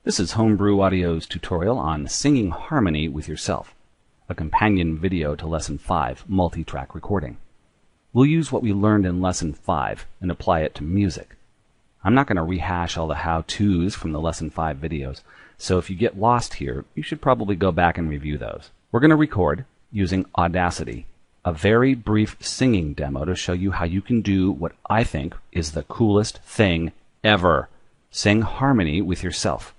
This is Homebrew Audio's tutorial on singing harmony with yourself, a companion video to Lesson 5, multi-track recording. We'll use what we learned in Lesson 5 and apply it to music. I'm not going to rehash all the how-tos from the Lesson 5 videos, so if you get lost here, you should probably go back and review those. We're going to record, using Audacity, a very brief singing demo to show you how you can do what I think is the coolest thing ever. Sing harmony with yourself.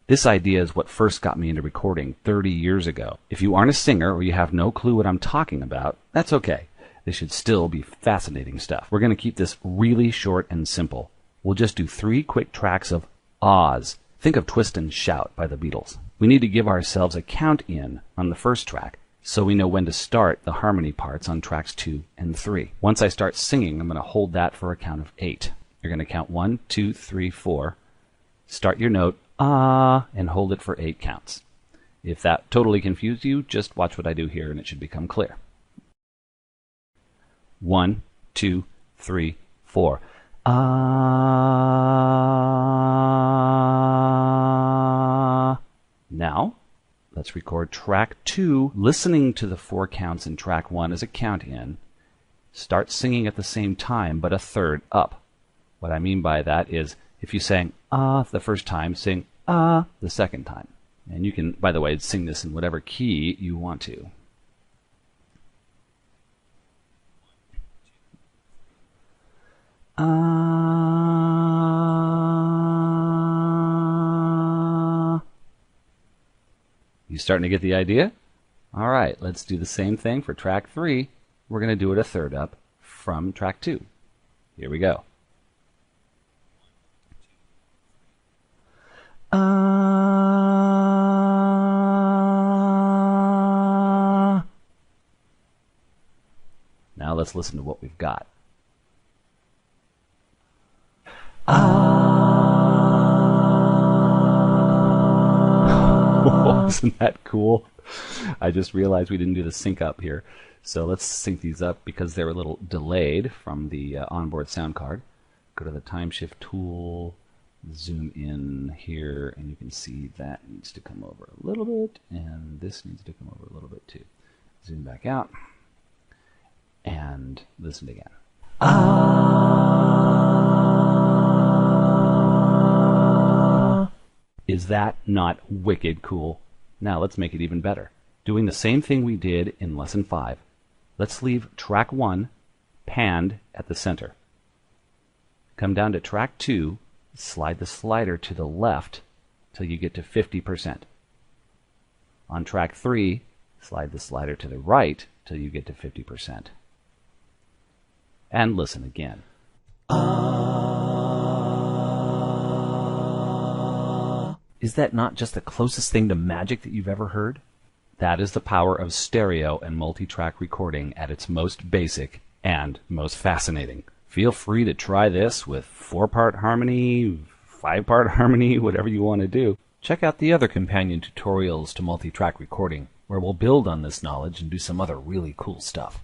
This idea is what first got me into recording 30 years ago. If you aren't a singer or you have no clue what I'm talking about, that's okay. This should still be fascinating stuff. We're going to keep this really short and simple. We'll just do 3 quick tracks of ahs. Think of Twist and Shout by the Beatles. We need to give ourselves a count in on the first track so we know when to start the harmony parts on tracks 2 and 3. Once I start singing, I'm going to hold that for a count of 8. You're going to count 1, 2, 3, 4. Start your note, ah, and hold it for 8 counts. If that totally confused you, just watch what I do here and it should become clear. 1, 2, 3, 4. Ah. Now, let's record track 2, listening to the 4 counts in track 1 as a count in. Start singing at the same time, but a third up. What I mean by that is, if you sang ah the first time, sing ah the second time. And you can, by the way, sing this in whatever key you want to. Ah. You starting to get the idea? All right, let's do the same thing for track 3. We're going to do it a third up from track 2. Here we go. Now let's listen to what we've got. Isn't that cool? I just realized we didn't do the sync up here. So let's sync these up because they're a little delayed from the onboard sound card. Go to the time shift tool, zoom in here, and you can see that needs to come over a little bit, and this needs to come over a little bit too. Zoom back out, and listen again. Is that not wicked cool? Now let's make it even better. Doing the same thing we did in Lesson 5. Let's leave track 1 panned at the center. Come down to track 2, slide the slider to the left till you get to 50%. On track 3, slide the slider to the right till you get to 50%. And listen again. Is that not just the closest thing to magic that you've ever heard? That is the power of stereo and multi-track recording at its most basic and most fascinating. Feel free to try this with 4-part harmony, 5-part harmony, whatever you want to do. Check out the other companion tutorials to multi-track recording, where we'll build on this knowledge and do some other really cool stuff.